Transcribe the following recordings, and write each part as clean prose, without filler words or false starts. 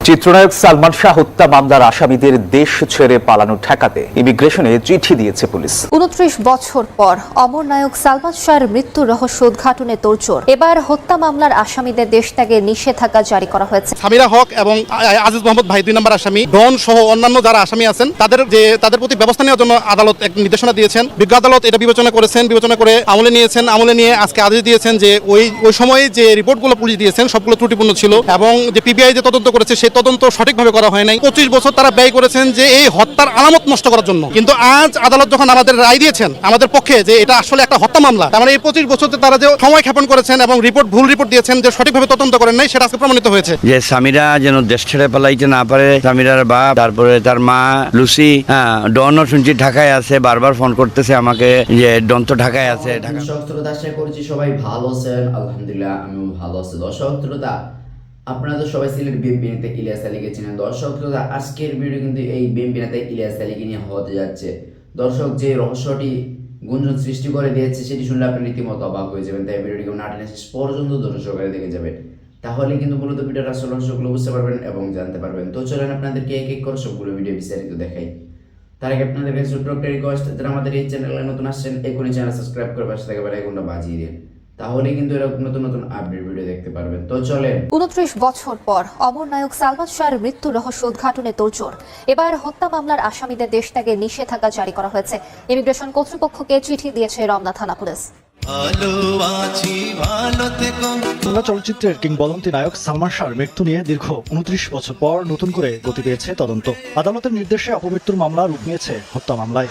চিত্রনায়ক সালমান শাহ হত্যা মামলার আসামিদের দেশ ছেড়ে পালানো ঠেকাতে ইমিগ্রেশনে চিঠি দিয়েছে পুলিশ। ২৯ বছর পর অমর নায়ক সালমান শাহর মৃত্যুর রহস্য উদ্ঘাটনে তোড়জোড়। এবার হত্যা মামলার আসামিদের দেশ ত্যাগে নিষেধাজ্ঞা জারি করা হয়েছে। সামিরা হক এবং আজিজ মোহাম্মদ ভাই ২ নম্বর আসামি, ডন সহ অন্যান্য যারা আসামি আছেন তাদের প্রতি ব্যবস্থা নেওয়ার জন্য আদালত এক নির্দেশনা দিয়েছেন। বিজ্ঞ আদালত এটা বিবেচনা করে আমলে নিয়েছেন। আমলে নিয়ে আজকে আদেশ দিয়েছেন যে ওই সময়ে যে রিপোর্টগুলো পুলিশ দিয়েছেন সবগুলো ত্রুটিপূর্ণ ছিল এবং যে পিবিআই যে তদন্ত করেছে সেই তদন্ত সঠিকভাবে করা হয় নাই। ২৫ বছর তারা ব্যয় করেছেন যে এই হত্যার আলামত নষ্ট করার জন্য, কিন্তু আজ আদালত যখন আমাদের রায় দিয়েছেন আমাদের পক্ষে যে এটা আসলে একটা হত্যা মামলা, তার মানে এই ২৫ বছরে তারা যে সময় ক্ষেপণ করেছেন এবং ভুল রিপোর্ট দিয়েছেন, যে সঠিকভাবে তদন্ত করেন নাই, সেটা আজকে প্রমাণিত হয়েছে। যে সামিরা যেন দেশ ছেড়ে পালাইতে না পারে, সামিরার বাপ, তারপরে তার মা লুসি, ডনও শুনছি ঢাকায় আছে, বারবার ফোন করতেছে আমাকে যে ডন তো ঢাকায় আছে। দর্শক শ্রোতা, আশা করছি সবাই ভালো আছেন। আলহামদুলিল্লাহ আমিও ভালো আছি। দর্শক শ্রোতা, আপনারা তো সবাই সিলেট বিএমপি নেতা ইলিয়াস আলীকে চিনেন। দর্শক শ্রোতা, আজকের ভিডিও কিন্তু এই বিএমপি নেতা ইলিয়াস আলীকে নিয়ে হতে যাচ্ছে। দর্শক, যে রহস্যটি গুঞ্জন সৃষ্টি করে দিয়েছে সেটি শুনলে আপনি রীতিমতো অবাক হয়ে যাবেন। তাই ভিডিওটিকে না টেনে শেষ পর্যন্ত ধৈর্য সহকারে দেখে যাবেন, তাহলে কিন্তু মূলত ভিডিওর আসল রহস্যগুলো বুঝতে পারবেন এবং জানতে পারবেন। তো চলেন আপনাদেরকে এক এক করে সবগুলো ভিডিও বিস্তারিত দেখাই। তার আগে আপনাদের কাছে ছোট্ট একটা রিকোয়েস্ট, যারা আমাদের এই চ্যানেলে নতুন আসছেন এখনই চ্যানেল সাবস্ক্রাইব করে পাশে থাকা বেল আইকনটা বাজিয়ে দিন, তাহলে কিন্তু এরকম নতুন নতুন আপডেট ভিডিও দেখতে পারবেন। তো চলেন। ২৯ বছর পর অমর নায়ক সালমান শাহর মৃত্যুর রহস্য উদ্ঘাটনে তোড়জোড়। এবার হত্যা মামলার আসামিদের দেশ ত্যাগে নিষেধাজ্ঞা জারি করা হয়েছে। ইমিগ্রেশন কর্তৃপক্ষকে চিঠি দিয়েছে রমনা থানা পুলিশ। বাংলা চলচ্চিত্রের কিংবদন্তি নায়ক সালমান শাহর মৃত্যু নিয়ে দীর্ঘ ২৯ বছর পর নতুন করে গতি পেয়েছে তদন্ত। আদালতের নির্দেশে অপমৃত্যুর মামলা রূপ নিয়েছে হত্যা মামলায়।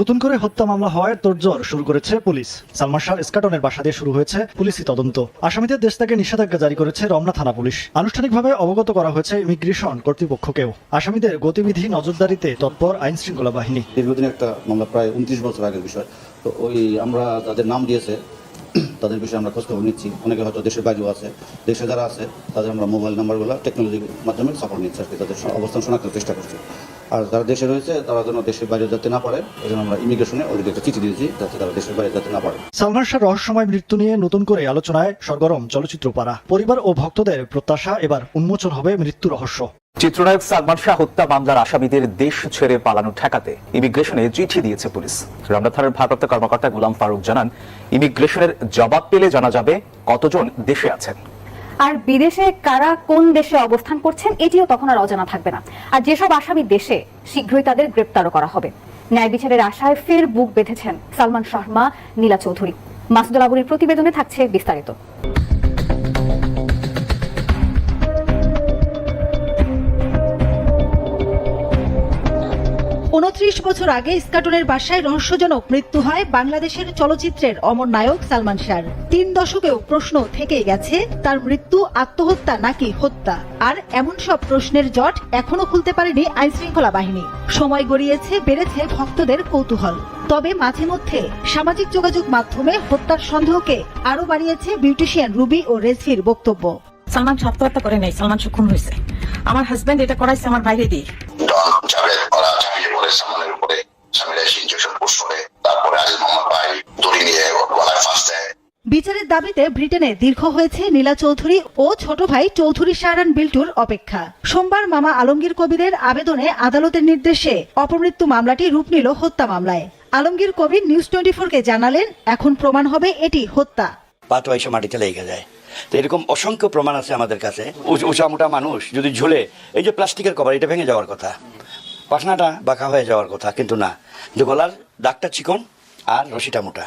নতুন করে হত্যা মামলা হওয়ার তোড়জোড় শুরু করেছে পুলিশ। সালমান শাহর ইস্কাটনের বাসা দিয়ে শুরু হয়েছে পুলিশি তদন্ত। আসামিদের দেশ থেকে নিষেধাজ্ঞা জারি করেছে রমনা থানা পুলিশ। আনুষ্ঠানিকভাবে অবগত করা হয়েছে ইমিগ্রেশন কর্তৃপক্ষকেও। আসামিদের গতিবিধি নজরদারিতে তৎপর আইন শৃঙ্খলা বাহিনী। দীর্ঘদিন একটা মামলা, প্রায় ২৯ বছর আগের বিষয়। তো আমরা যাদের নাম দিয়েছে তাদের বিষয়ে আমরা খোঁজখবর নিচ্ছি। অনেকে হয়তো দেশের বাইরেও আছে, দেশে যারা আছে তাদের আমরা মোবাইল নাম্বারগুলো টেকনোলজির মাধ্যমে সাপোর্ট নিচ্ছি আর কি, তাদের অবস্থান শনাক্তের চেষ্টা করছি। আর যারা দেশে রয়েছে তারা যেন দেশের বাইরে যেতে না পারে, এই জন্য আমরা ইমিগ্রেশনে অলরেডি একটা চিঠি দিয়েছি যাতে তারা দেশের বাইরে যেতে না পারে। সালমান শাহর রহস্যময় মৃত্যু নিয়ে নতুন করে আলোচনায় সরগরম চলচ্চিত্র পাড়া। পরিবার ও ভক্তদের প্রত্যাশা, এবার উন্মোচন হবে মৃত্যু রহস্য। চিত্রনায়ক সালমান শাহ হত্যা মামলার আসামিদের দেশ ছেড়ে পালানো ঠেকাতে ইমিগ্রেশনে চিঠি দিয়েছে পুলিশ। রমনা থানার ভারপ্রাপ্ত কর্মকর্তা গোলাম ফারুক জানান, ইমিগ্রেশনের জবাব পেলে জানা যাবে কতজন দেশে আছেন। আর বিদেশে কারা কোন দেশে অবস্থান করছেন এটিও তখন আর অজানা থাকবে না। আর যেসব আসামি দেশে, শীঘ্রই তাদের গ্রেপ্তারও করা হবে। ন্যায় বিচারের আশায় ফের বুক বেঁধেছেন সালমান শাহর মা নীলা চৌধুরী। মাসুদুল আবুরির প্রতিবেদনে থাকছে বিস্তারিত। ২৯ বছর আগে ইস্কাটনের বাসায় রহস্যজনক মৃত্যু হয় বাংলাদেশের চলচ্চিত্রের অমর নায়ক সালমান শাহর। ৩ দশকেও প্রশ্ন থেকেই গেছে, তার মৃত্যু আত্মহত্যা নাকি হত্যা। আর এমন সব প্রশ্নের জট এখনো খুলতে পারেনি আইন শৃঙ্খলা বাহিনী। সময় গড়িয়েছে, বেড়েছে ভক্তদের কৌতূহল। তবে মাঝে মধ্যে সামাজিক যোগাযোগ মাধ্যমে হত্যার সন্দেহকে আরো বাড়িয়েছে বিউটিশিয়ান রুবি ও রেজির বক্তব্য। সালমান আত্মহত্যা করে নাই, সালমান খুন হয়েছে। আমার হাজবেন্ড এটা করাইছে আমার বাইরে দিয়ে। বিচারের দাবিতে ব্রিটেনে দীর্ঘ হয়েছে নীলা চৌধুরী ও ছোট ভাই চৌধুরী শাহরান বিল্টুর অপেক্ষা। সোমবার মামা আলমগীর কবিরের আবেদনে আদালতের নির্দেশে অপমৃত্যু মামলাটি রূপ নিল হত্যা মামলায়। আলমগীর কবির নিউজ 24-কে জানালেন, এখন প্রমাণ হবে এটি হত্যা। পাতো এসে মাটিতে লেগে যায়। তো এরকম অসংখ্য প্রমাণ আছে আমাদের কাছে। উঁচামোটা মানুষ যদি ঝুলে, এই যে প্লাস্টিকের কভার, এটা ভেঙে যাওয়ার কথা, পাখনাটা বাঁকা হয়ে যাওয়ার কথা, কিন্তু না, গলার দাগটা চিকন আর রশিটা মোটা।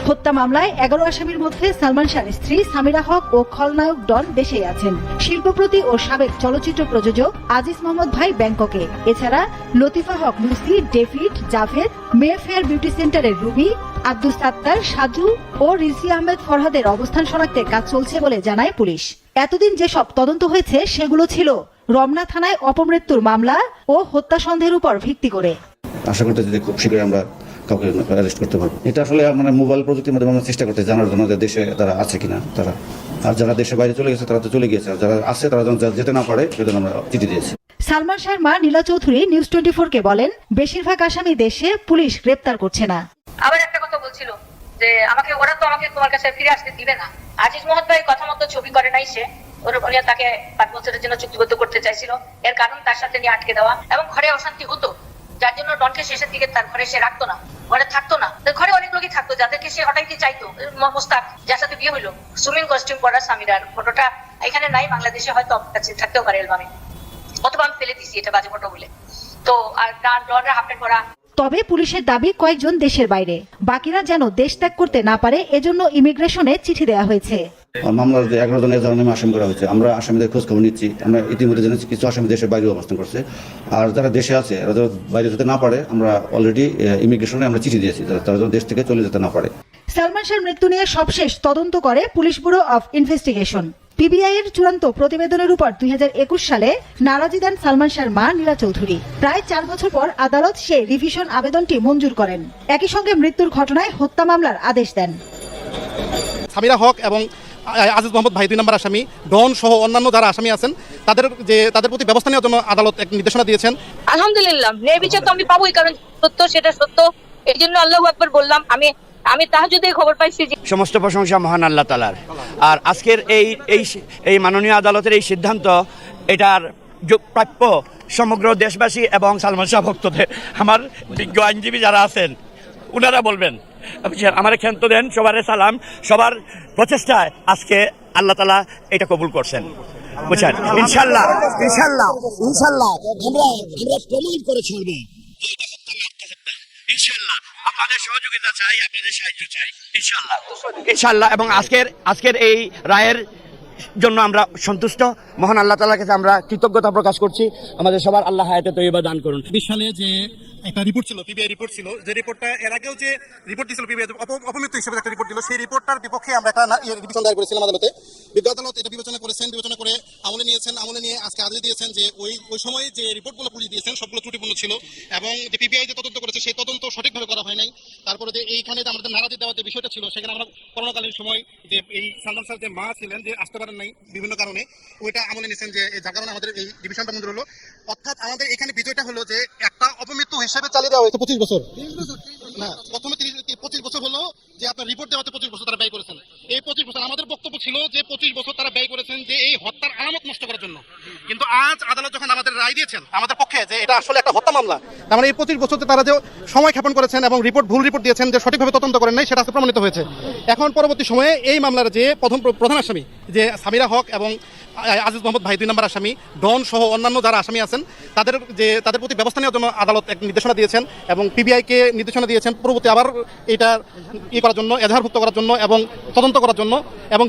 হত্যা মামলায় 11 আসামির মধ্যে সালমান শাহর স্ত্রী সামিরা হক ও খলনায়ক ডন দেশেই আছেন। শিল্পপতি ও সাবেক চলচ্চিত্র প্রযোজক আজিজ মোহাম্মদ ভাই ব্যাংককে। এছাড়া Latifa Haque Lucy, David, Javed, Mayfair beauty সেন্টারের রুবি, আব্দুল সাত্তার, সাজু ও রিজি আহমেদ ফরহাদের অবস্থান শনাক্তের কাজ চলছে বলে জানায় পুলিশ। এতদিন যেসব তদন্ত হয়েছে সেগুলো ছিল রমনা থানায় অপমৃত্যুর মামলা ও হত্যা সন্দেহের উপর ভিত্তি করে। আশা করতে যে খুব শীঘ্রই আমরা কাউকে অ্যারেস্ট করতে পারবো। এটা আসলে মানে মোবাইল প্রযুক্তির মাধ্যমে আমরা চেষ্টা করতে জানার জন্য যে দেশে তারা আছে কিনা তারা, আর যারা দেশের বাইরে চলে গেছে তারা তো চলে গিয়েছে, আর যারা আছে তারা যেতে না পারে সেজন্য আমরা চিঠি দিয়েছি। সালমান শাহর মা নীলা চৌধুরী নিউজ 24-কে বলেন, বেশিরভাগ আসামি দেশে, পুলিশ গ্রেপ্তার করছে না। আবার একটা কথা বলছিল যে ওরা তো আমাকে তোমার কাছে ফিরে আসতে দিবে না। আজিজ মোহাম্মদ ভাই কথা মতো ছবি করে নাই, সে উনি তাকে 5 বছরের জন্য চুক্তিবদ্ধ করতে চাইছিল। এর কারণ তার সাথে নিয়ে আটকে দেওয়া এবং ঘরে অশান্তি হতো, যার জন্য ডনকে শেষের দিকে তার ঘরে সে রাখতো না, ঘরে থাকতো না। ঘরে অনেক লোকই থাকতো যাদেরকে সে হঠাৎই চাইতো। মোস্তাক, যার সাথে বিয়ে হইলো, সুইমিং কস্টিউম পরা সামিরার ফটোটা এখানে নাই, বাংলাদেশে হয়তো আপনার কাছে থাকতেও পারে অ্যালবামে, অথবা আমি ফেলে দিছি এটা বাজে ফটো বলে। তো আর ডনের হাফ প্যান্ট পরা। তবে পুলিশের দাবি কয়েকজন দেশের বাইরে, বাকিরা যেন দেশ ত্যাগ করতে না পারে এজন্য ইমিগ্রেশনে চিঠি দেওয়া হয়েছে। মামলার যে 11 জনের নামে আসামি করা হয়েছে, আমরা আসামিদের খোঁজ খবর নিচ্ছি। আমরা ইতিমধ্যে জেনেছি কিছু আসামি দেশের বাইরে অবস্থান করছে, আর যারা দেশে আছে এরা যারা বাইরে যেতে না পারে, আমরা অলরেডি ইমিগ্রেশনে আমরা চিঠি দিয়েছি তারা যেন দেশ থেকে চলে যেতে না পারে। সালমান শাহর মৃত্যু নিয়ে সবশেষ তদন্ত করে police bureau of investigation. PBI এর চূড়ান্ত প্রতিবেদনের উপর 2021 সালে নারাজি দেন সালমান শাহর মা নীলা চৌধুরী। প্রায় 4 বছর পর আদালত সেই রিভিশন আবেদনটি মঞ্জুর করেন। একই সঙ্গে মৃত্যুর ঘটনায় হত্যা মামলার আদেশ দেন। সামিরা হক এবং আজিজ মোহাম্মদ ভাই 2 নম্বর আসামি, ডন সহ অন্যান্য যারা আসামি আছেন তাদের প্রতি ব্যবস্থা নেওয়ার জন্য আদালত এক নির্দেশনা দিয়েছেন। আলহামদুলিল্লাহ, ন্যায় বিচার তো আমি পাবোই, কারণ সত্য সেটা সত্য। এই জন্য আল্লাহু আকবার বললাম। আমি তাহাজ্জুদে খবর পাইছি যে সমস্ত প্রশংসা মহান আল্লাহ তাআলার। আর আজকের এই মাননীয় আদালতের এই সিদ্ধান্ত, এটার প্রাপ্য সমগ্র দেশবাসী এবং সালমান শাহ ভক্তদের। আমার বিজ্ঞ আইনজীবী যারা আছেন ওনারা বলবেন, আমার ক্ষান্ত দেন, সবার সালাম, সবার প্রচেষ্টায় আজকে আল্লাহ তাআলা এটা কবুল করছেন, বুঝছেন। ইনশাআল্লাহ ইনশাআল্লাহ ইনশাআল্লাহ আমরা প্রমাণ করে ছাড়ব। ইনশাআল্লাহ আপনাদের সহযোগিতা চাই, আপনাদের সাহায্য চাই, ইনশাআল্লাহ ইনশাআল্লাহ। এবং আজকের এই রায়ের জন্য আমরা সন্তুষ্ট। মহান আল্লাহ তাআলার কাছে আমরা কৃতজ্ঞতা প্রকাশ করছি। আমাদের সবার আল্লাহ হায়াতে তৈয়বা দান করুন। 20 সালে যে একটা রিপোর্ট ছিল, পিবিআই রিপোর্ট ছিল, যে রিপোর্টটা এর আগেও যে রিপোর্ট দিয়েছিল পিবিআই অপমৃত্যু হিসেবে একটা রিপোর্ট দিল, সেই রিপোর্টটার বিপক্ষে আমরা একটা রিভিশন দায়ের করেছিলাম আদালতে। বিজ্ঞ আদালত এটা বিবেচনা করে আমলে নিয়ে আজকে আদেশ দিয়েছেন যে ওই সময় যে রিপোর্টগুলো পুলিশ দিয়েছেন সবগুলো ত্রুটিপূর্ণ ছিল, এবং যে পিবিআই যে তদন্ত করেছে সেই তদন্ত সঠিকভাবে করা হয় নাই। তারপরে যে এইখানে যে আমাদের নারাজি দেওয়ার যে বিষয়টা ছিল, সেখানে আমরা করোনাকালীন সময় যে এই সালমান শাহর যে মা ছিলেন, যে আসতে পারেন নাই বিভিন্ন কারণে, ওইটা আমলে নিয়েছেন, যে যার কারণে আমাদের এই ডিভিশনটা মঞ্জুর হলো। অর্থাৎ আমাদের এখানে বিজয়টা হলো যে একটা অপমৃত্যু হিসেবে চালিয়ে দেওয়া হয়েছে 25 বছর না, প্রথমে 25 বছর হলো যে আপনার রিপোর্ট দেওয়াতে 25 বছর তারা ব্যয় করেছেন। এই 25 বছর আমাদের বক্তব্য ছিল যে 25 বছর তারা ব্যয় করেছেন যে এই হত্যার আলামত নষ্ট করার জন্য। কিন্তু আজ আদালত যখন আমাদের রায় দিয়েছেন আমাদের পক্ষে যে এটা আসলে একটা হত্যা মামলা, তার মানে এই 25 বছরতে তারা যে সময় ক্ষেপণ করেছেন এবং ভুল রিপোর্ট দিয়েছেন, যে সঠিকভাবে তদন্ত করেন নাই, সেটা আজকে প্রমাণিত হয়েছে। এখন পরবর্তী সময়ে এই মামলার যে প্রধান আসামি যে সামিরা হক এবং আজিজ মোহাম্মদ ভাই 2 নম্বর আসামি, ডন সহ অন্যান্য যারা আসামি আছেন তাদের প্রতি ব্যবস্থা নেওয়ার জন্য আদালত এক নির্দেশনা দিয়েছেন, এবং পিবিআইকে নির্দেশনা দিয়েছেন পরবর্তী আবার এটা করার জন্য, এজাহারভুক্ত করার জন্য এবং তদন্ত করার জন্য, এবং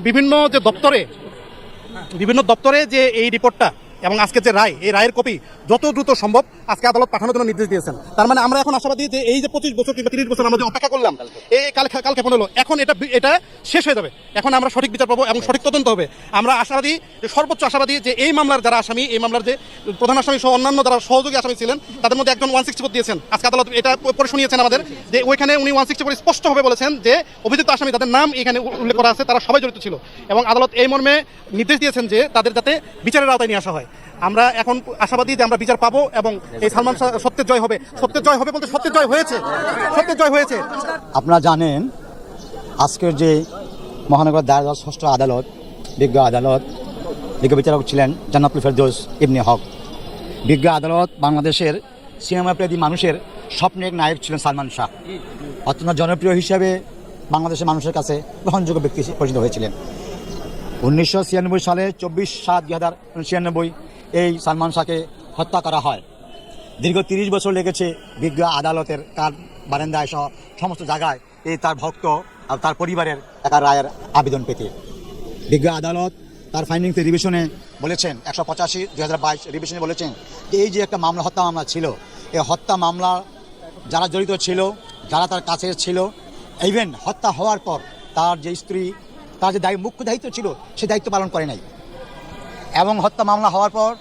বিভিন্ন দপ্তরে যে এই রিপোর্টটা এবং আজকে যে রায়, এই রায়ের কপি যত দ্রুত সম্ভব আজকে আদালত পাঠানোর জন্য নির্দেশ দিয়েছেন। তার মানে আমরা এখন আশাবাদী যে এই যে 25 বছর কিংবা 30 বছর আমরা যে অপেক্ষা করলাম, এই কাল ক্ষেপণ হলো, এখন এটা শেষ হয়ে যাবে। এখন আমরা সঠিক বিচার পাবো এবং সঠিক তদন্ত হবে। আমরা আশাবাদী, যে সর্বোচ্চ আশাবাদী, যে এই মামলার যারা আসামি, এই মামলার যে প্রধান আসামি সহ অন্যান্য যারা সহযোগী আসামি ছিলেন, তাদের মধ্যে একজন 164 দিয়েছেন। আজকে আদালত এটা পরে শুনিয়েছেন আমাদের, যে ওইখানে উনি 164 স্পষ্টভাবে বলেছেন যে অভিযুক্ত আসামি তাদের নাম এখানে উল্লেখ করা আছে, তারা সবাই জড়িত ছিল, এবং আদালত এই মর্মে নির্দেশ দিয়েছেন যে তাদের যাতে বিচারের আওতায় নিয়ে আসা হয়। আমরা এখন আশাবাদী যে আমরা বিচার পাবো এবং এই সালমান শাহ সত্যের জয় হবে। বলতে সত্যের জয় হয়েছে। আপনারা জানেন আজকের যে মহানগর দায়রা ষষ্ঠ আদালত, বিজ্ঞ বিচারক ছিলেন জান্নাতুল ফেরদৌস ইবনে হক। বিজ্ঞ আদালত বাংলাদেশের সিনেমাপ্রেমী মানুষের স্বপ্নের নায়ক ছিলেন সালমান শাহ। অত্যন্ত জনপ্রিয় হিসেবে বাংলাদেশের মানুষের কাছে গ্রহণযোগ্য ব্যক্তি পরিচিত হয়েছিলেন। 1996 সালে 24/7/2096 এই সালমান শাহকে হত্যা করা হয়। দীর্ঘ 30 বছর লেগেছে বিজ্ঞ আদালতের কার বারান্দায় সহ সমস্ত জায়গায় এই তার ভক্ত আর তার পরিবারের একটা রায়ের আবেদন পেতে। বিজ্ঞ আদালত তার ফাইন্ডিংস রিভিশনে বলেছেন, 185/2022 রিভিশনে বলেছেন যে এই যে একটা মামলা, হত্যা মামলা ছিল, এই হত্যা মামলা যারা জড়িত ছিল, যারা তার কাছে ছিল, ইভেন হত্যা হওয়ার পর তার যে স্ত্রী, তার যে মুখ্য দায়িত্ব ছিল সে দায়িত্ব পালন করে নাই। এবং হত্যা মামলা হওয়ার পর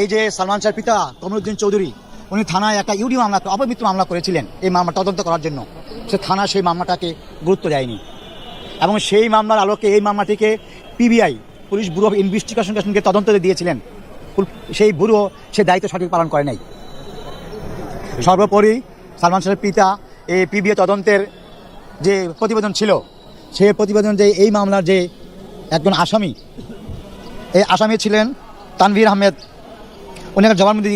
এই যে সালমান শাহর পিতা কমরুদ্দিন চৌধুরী, উনি থানায় একটা ইউডি মামলা, অপমৃত্যু মামলা করেছিলেন এই মামলা তদন্ত করার জন্য। সে থানা সেই মামলাটাকে গুরুত্ব দেয়নি, এবং সেই মামলার আলোকে এই মামলাটিকে পিবিআই, পুলিশ ব্যুরো অফ ইনভেস্টিগেশনকে তদন্ত দিয়েছিলেন। সেই ব্যুরো সে দায়িত্ব সঠিক পালন করে নাই। সর্বোপরি সালমান শাহর পিতা এই পিবিআই তদন্তের যে প্রতিবেদন ছিল, সেই প্রতিবেদন যে এই মামলার যে একজন আসামি এই আসামি ছিলেন তানভীর আহমেদ, উনি একটা জবানবন্দি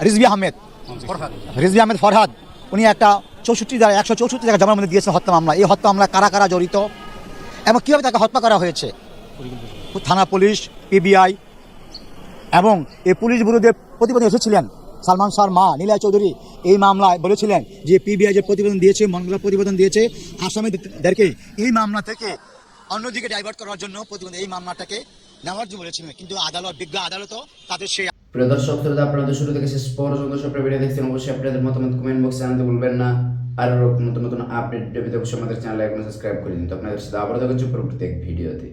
রিজভি আহমেদ ফরহাদ, উনি একটা 164 জায়গায় জবানবন্দি দিয়েছেন হত্যা মামলা। এই হত্যা মামলা কারা কারা জড়িত এবং কীভাবে তাকে হত্যা করা হয়েছে, থানা পুলিশ, পিবিআই এবং এই পুলিশ বিরুদ্ধে প্রতিবেদন এসেছিলেন সালমান শাহর মা নীলা চৌধুরী এই মামলায় বলেছিলেন যে পিবিআই যে প্রতিবেদন দিয়েছে, মনগড়া প্রতিবেদন দিয়েছে আসামিদেরকে এই মামলা থেকে অন্যদিকে ডাইভার্ট করার জন্য প্রতিবেদন এই মামলাটাকে নেওয়ার জন্য বলেছিলেন, কিন্তু আদালত বিজ্ঞ আদালতও তাদের সেই প্রিয় দর্শক শ্রোতা, আপনাদের শুরু থেকে শেষ পর্যন্ত সব ভিডিও দেখছেন, অবশ্যই আপনাদের মতামত কমেন্ট বক্সে জানাতে ভুলবেন না। আর নতুন নতুন আপডেট পেতে অবশ্যই আমাদের চ্যানেল সাবস্ক্রাইব করে দিন। তো আপনাদের সাথে আবার দেখা হচ্ছে পরবর্তী এক ভিডিওতে।